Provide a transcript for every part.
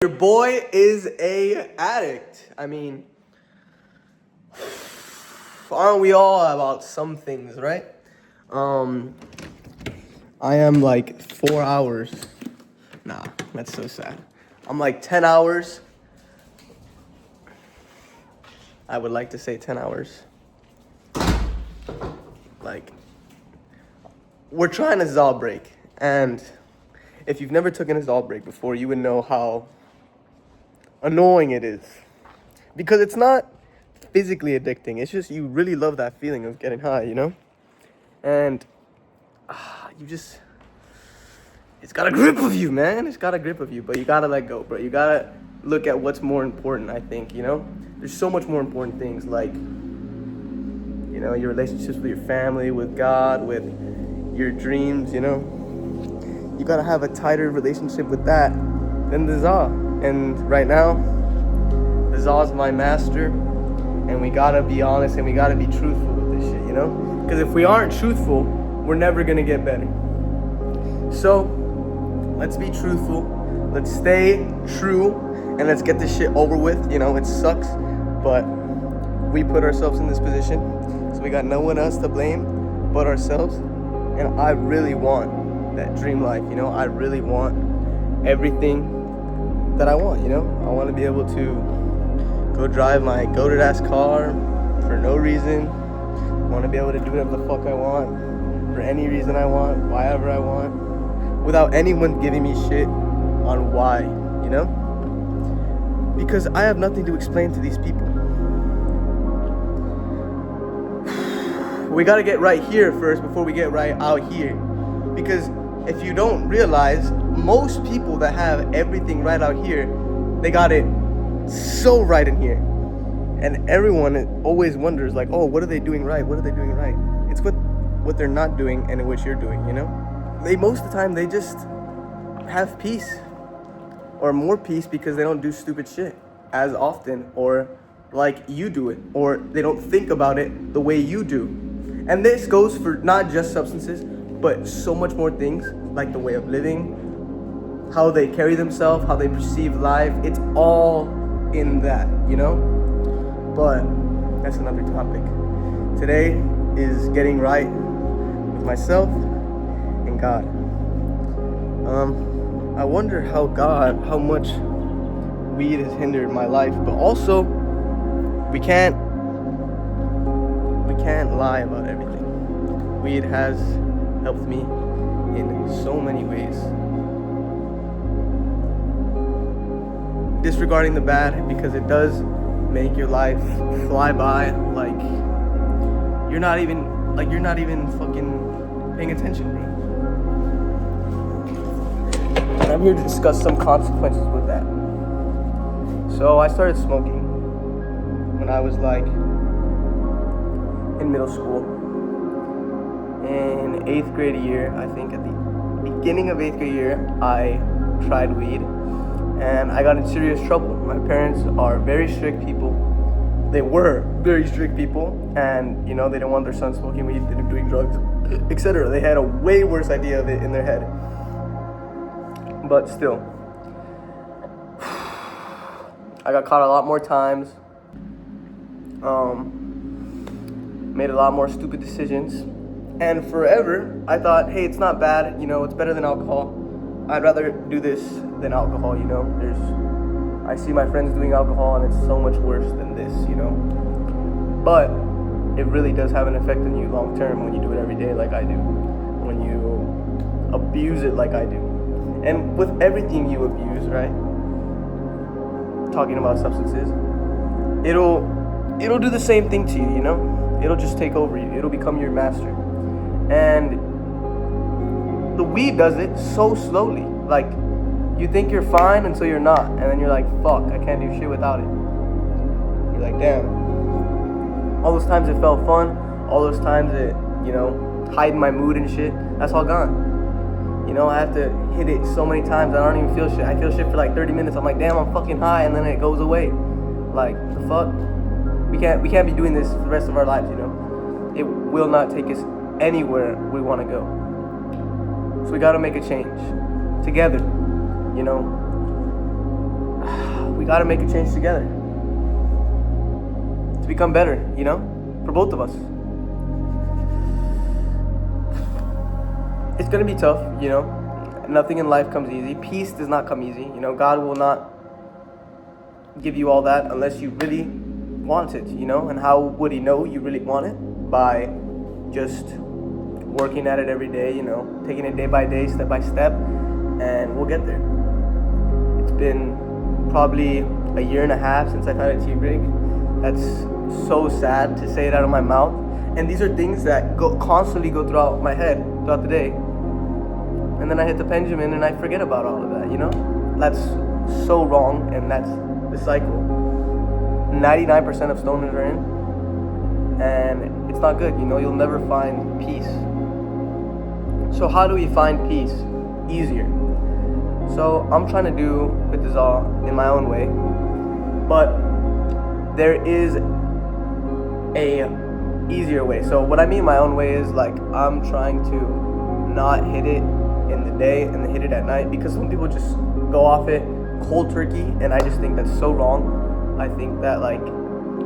Your boy is a addict. I mean, aren't we all about some things, right? I am like 4 hours. Nah, that's so sad. I'm like 10 hours. I would like to say 10 hours. Like, we're trying a Zal break. And if you've never taken a Zal break before, you would know how annoying it is, because it's not physically addicting. It's just you really love that feeling of getting high, you know? And it's got a grip of you, man. It's got a grip of you, but you gotta let go, bro. You gotta look at what's more important, I think, you know? There's so much more important things, like, you know, your relationships with your family, with God, with your dreams, you know? You gotta have a tighter relationship with that than the Zal. And right now, the Zal's my master, and we gotta be honest and we gotta be truthful with this shit, you know? Because if we aren't truthful, we're never gonna get better. So, let's be truthful, let's stay true, and let's get this shit over with. You know, it sucks, but we put ourselves in this position, so we got no one else to blame but ourselves. And I really want that dream life, you know? I really want everything that I want, you know? I want to be able to go drive my goated-ass car for no reason. I want to be able to do whatever the fuck I want, for any reason I want, wherever I want, without anyone giving me shit on why, you know? Because I have nothing to explain to these people. We gotta get right here first before we get right out here. Because if you don't realize, most people that have everything right out here, they got it so right in here. And everyone always wonders, like, oh, what are they doing right? What are they doing right? It's what they're not doing and what you're doing, you know? Most of the time, they just have peace. Or more peace because they don't do stupid shit as often, or like you do it, or they don't think about it the way you do. And this goes for not just substances, but so much more things, like the way of living, how they carry themselves, how they perceive life. It's all in that, you know? But that's another topic. Today is getting right with myself and God. I wonder how much weed has hindered my life, but also we can't lie about everything. Weed has helped me in so many ways. Disregarding the bad, because it does make your life fly by like you're not even fucking paying attention, bro. And I'm here to discuss some consequences with that. So I started smoking when I was like in middle school. In 8th grade year, I think at the beginning of 8th grade year, I tried weed and I got in serious trouble. My parents are very strict people. They were very strict people, and you know, they didn't want their son smoking weed, doing drugs, etc. They had a way worse idea of it in their head. But still, I got caught a lot more times, made a lot more stupid decisions, and forever I thought, hey, it's not bad, you know, it's better than alcohol. I'd rather do this than alcohol, you know. I see my friends doing alcohol and it's so much worse than this, you know. But it really does have an effect on you long term when you do it every day like I do, when you abuse it like I do. And with everything you abuse, right? Talking about substances, it'll do the same thing to you, you know? It'll just take over you. It'll become your master. And the weed does it so slowly. Like, you think you're fine until you're not. And then you're like, fuck, I can't do shit without it. You're like, damn. All those times it felt fun, all those times it, you know, heightened my mood and shit, that's all gone. You know, I have to hit it so many times, I don't even feel shit. I feel shit for like 30 minutes. I'm like, damn, I'm fucking high, and then it goes away. Like, the fuck? We can't be doing this for the rest of our lives, you know? It will not take us anywhere we want to go. So we got to make a change together, you know? we gotta make a change together to become better, you know, for both of us. It's gonna be tough, you know. Nothing in life comes easy. Peace does not come easy. You know, God will not give you all that unless you really want it, you know. And how would He know you really want it? By just working at it every day, you know, taking it day by day, step by step, and we'll get there. It's been probably a year and a half since I've had a T-Brig. That's so sad to say it out of my mouth. And these are things that constantly go throughout my head throughout the day. And then I hit the Benjamin and I forget about all of that, you know? That's so wrong, and that's the cycle 99% of stoners are in. And it's not good, you know? You'll never find peace. So how do we find peace easier? So I'm trying to do with this all in my own way. But there is a easier way. So what I mean my own way is like I'm trying to not hit it in the day and then hit it at night, because some people just go off it cold turkey, and I just think that's so wrong. I think that like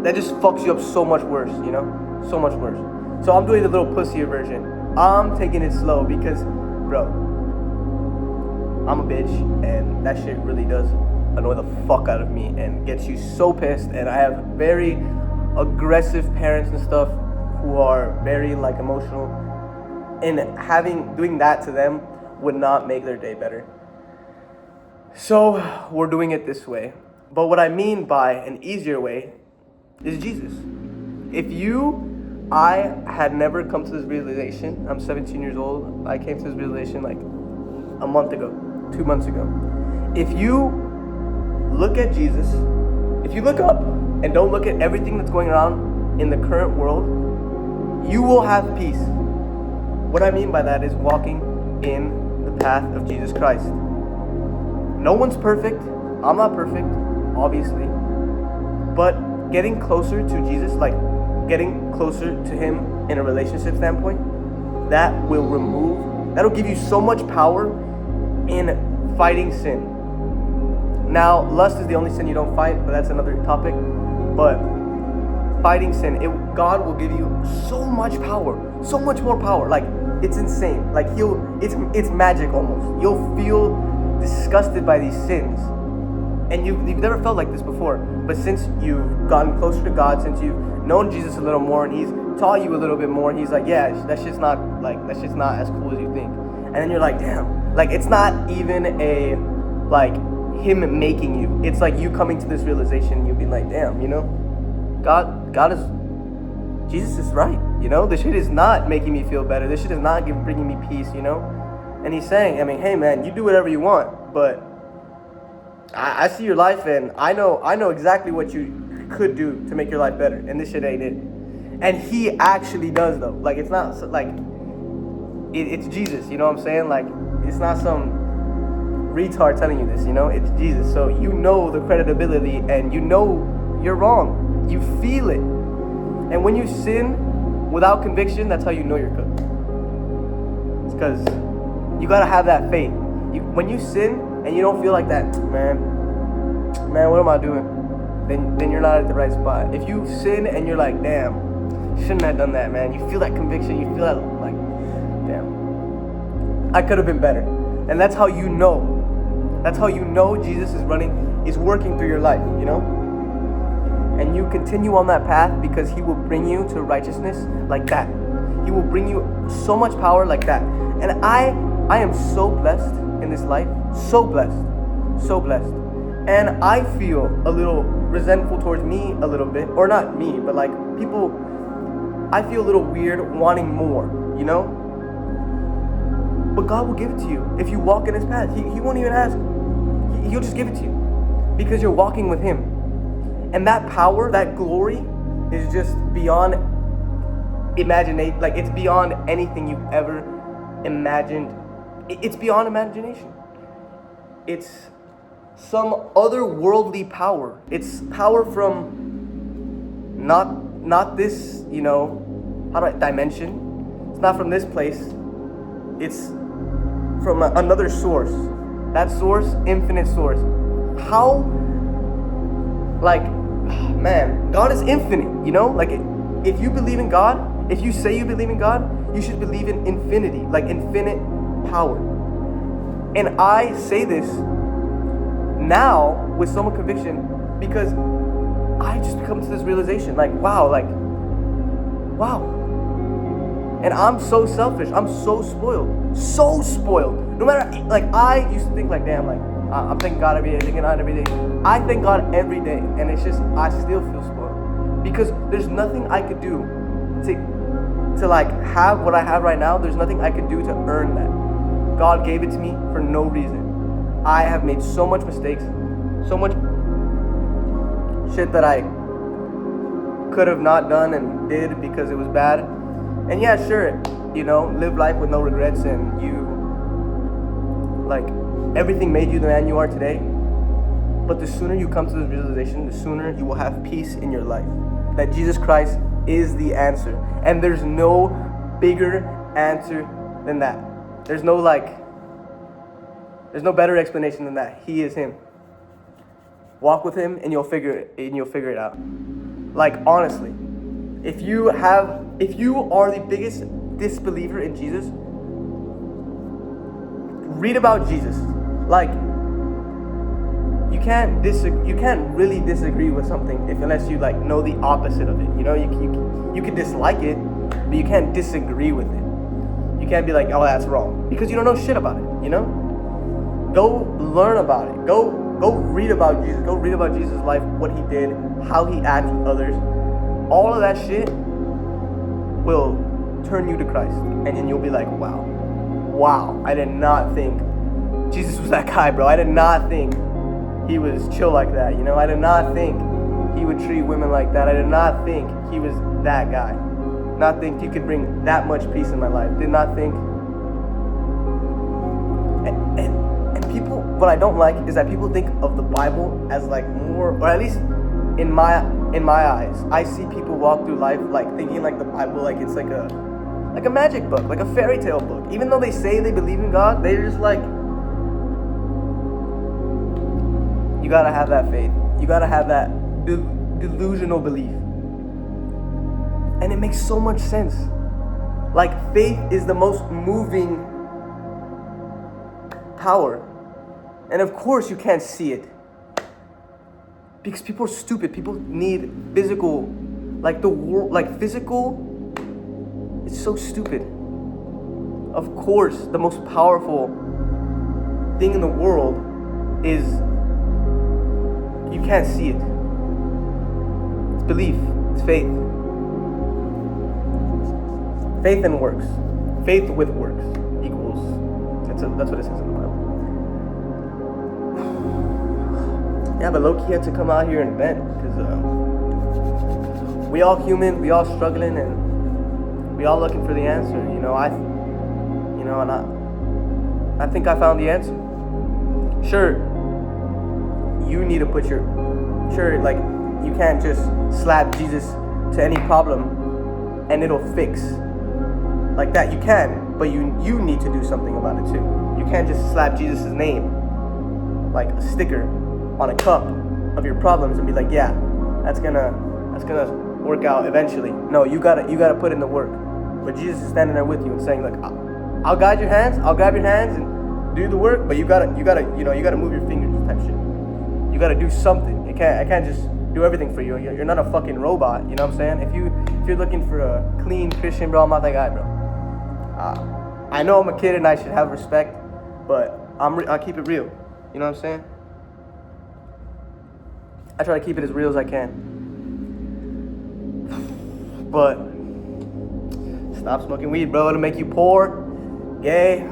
that just fucks you up so much worse, you know, so much worse. So I'm doing the little pussier version. I'm taking it slow because, bro, I'm a bitch, and that shit really does annoy the fuck out of me and gets you so pissed. And I have very aggressive parents and stuff who are very like emotional, and doing that to them would not make their day better. So we're doing it this way. But what I mean by an easier way is Jesus. I had never come to this realization. I'm 17 years old. I came to this realization like a month ago, 2 months ago. If you look at Jesus, if you look up and don't look at everything that's going around in the current world, you will have peace. What I mean by that is walking in the path of Jesus Christ. No one's perfect. I'm not perfect, obviously. But getting closer to Jesus, like getting closer to Him in a relationship standpoint, that'll give you so much power in fighting sin. Now, lust is the only sin you don't fight, but that's another topic. But fighting sin, God will give you so much power, so much more power. Like, it's insane. Like it's magic almost. You'll feel disgusted by these sins, and you've never felt like this before. But since you've gotten closer to God, since you've known Jesus a little more, and He's taught you a little bit more, and He's like, yeah, that's just not as cool as you think. And then you're like, damn, like it's not even a like Him making you. It's like you coming to this realization, and you'll be like, damn, you know, Jesus is right, you know? This shit is not making me feel better. This shit is not bringing me peace, you know? And He's saying, I mean, hey man, you do whatever you want, but I see your life, and I know exactly what you could do to make your life better, and this shit ain't it. And He actually does, though. Like, it's not, like, it's Jesus, you know what I'm saying? Like, it's not some retard telling you this, you know? It's Jesus. So you know the credibility, and you know you're wrong. You feel it. And when you sin without conviction, that's how you know you're cooked. It's because you gotta have that faith. When you sin and you don't feel like that, man, what am I doing? Then you're not at the right spot. If you sin and you're like, damn, shouldn't have done that, man. You feel that conviction. You feel that like, damn, I could have been better. And that's how you know. That's how you know Jesus is working through your life, you know? And you continue on that path because He will bring you to righteousness like that. He will bring you so much power like that. And I am so blessed in this life. So blessed. So blessed. And I feel a little resentful towards me a little bit. Or not me, but like people, I feel a little weird wanting more, you know? But God will give it to you. If you walk in His path, He won't even ask. He'll just give it to you. Because you're walking with Him. And that power, that glory, is just beyond imagination. Like, it's beyond anything you've ever imagined. It's beyond imagination. It's some otherworldly power. It's power from not this, you know, dimension. It's not from this place. It's from another source. That source, infinite source. How Like, man, God is infinite, you know? Like, if you believe in God, if you say you believe in God, you should believe in infinity, like infinite power. And I say this now with so much conviction because I just come to this realization, like, wow. And I'm so selfish. I'm so spoiled. So spoiled. No matter, like, I used to think, like, damn, like, I'm thanking God every day, thanking God every day. I thank God every day, and it's just, I still feel spoiled. Because there's nothing I could do to like, have what I have right now. There's nothing I could do to earn that. God gave it to me for no reason. I have made so much mistakes, so much shit that I could have not done and did because it was bad. And yeah, sure, you know, live life with no regrets, and you, like, everything made you the man you are today. But the sooner you come to this realization, the sooner you will have peace in your life. That Jesus Christ is the answer. And there's no bigger answer than that. There's no better explanation than that. He is him. Walk with him and you'll figure it out. Like, honestly, if you are the biggest disbeliever in Jesus, read about Jesus. Like, you can't really disagree with something unless you, like, know the opposite of it. You know, you can dislike it, but you can't disagree with it. You can't be like, oh, that's wrong, because you don't know shit about it, you know? Go learn about it. Go read about Jesus. Go read about Jesus' life, what he did, how he acted with others. All of that shit will turn you to Christ. And then you'll be like, wow, I did not think Jesus was that guy, bro. I did not think he was chill like that, you know? I did not think he would treat women like that. I did not think he was that guy. Not think he could bring that much peace in my life. Did not think. And people, what I don't like is that people think of the Bible as, like, more, or at least in my eyes, I see people walk through life, like, thinking like the Bible, like it's like a magic book, like a fairy tale book. Even though they say they believe in God, they're just like, you gotta have that faith. You gotta have that delusional belief. And it makes so much sense. Like, faith is the most moving power. And of course you can't see it. Because people are stupid. People need physical, like the world, like physical. It's so stupid. Of course, the most powerful thing in the world is, you can't see it. It's belief. It's faith. Faith and works. Faith with works equals. That's what it says in the Bible. Yeah, but low-key had to come out here and vent, because we all human, we all struggling, and we all looking for the answer. You know, I think I found the answer. Sure, you need to put like, you can't just slap Jesus to any problem and it'll fix. Like that, you can, but you need to do something about it too. You can't just slap Jesus' name, like a sticker, on a cup of your problems and be like, yeah, that's gonna work out eventually. No, you gotta put in the work. But Jesus is standing there with you and saying, like, I'll guide your hands, I'll grab your hands and do the work, but you gotta move your fingers type shit. You gotta do something. I can't just do everything for you. You're not a fucking robot, you know what I'm saying? If you're looking for a clean Christian, bro, I'm not that guy, bro. I know I'm a kid and I should have respect, but I'll keep it real. You know what I'm saying? I try to keep it as real as I can. But stop smoking weed, bro. It'll make you poor, gay.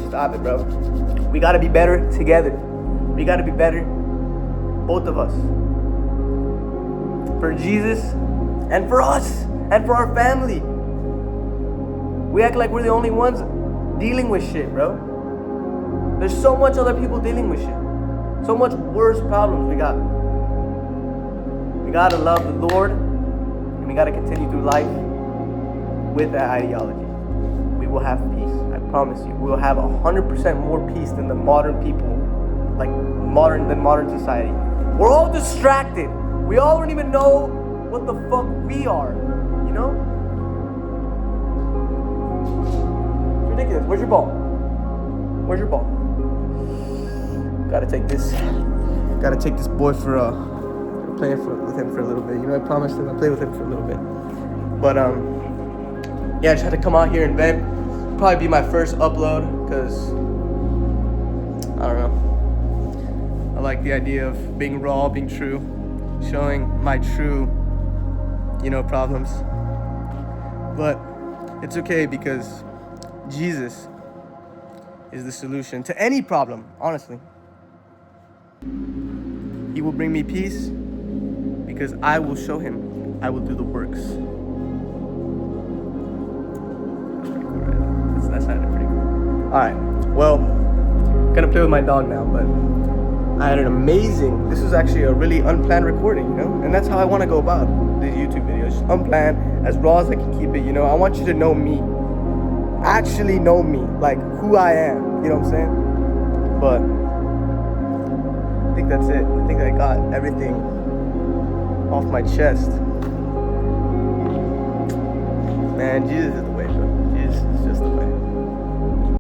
Stop it, bro. We gotta be better together. We gotta be better, both of us. For Jesus and for us and for our family. We act like we're the only ones dealing with shit, bro. There's so much other people dealing with shit. So much worse problems we got. We gotta love the Lord, and we gotta continue through life with that ideology. We will have peace. I promise you. We will have 100% more peace than the modern people like modern society. We're all distracted. We all don't even know what the fuck we are, you know? It's ridiculous. Where's your ball? Where's your ball? Gotta take this boy for playing with him for a little bit. You know, I promised him I'd play with him for a little bit. But yeah, I just had to come out here and vent. Probably be my first upload, because I don't know. I like the idea of being raw, being true, showing my true, problems. But it's okay, because Jesus is the solution to any problem, honestly. He will bring me peace because I will show him. I will do the works. That's pretty cool, right? That sounded pretty cool. Alright, well, gonna play with my dog now, but I had an amazing, this was actually a really unplanned recording, and that's how I want to go about these YouTube videos. Just unplanned, as raw as I can keep it, I want you to know me. Actually know me, like who I am, you know what I'm saying? But I think that's it. I think I got everything off my chest. Man, Jesus is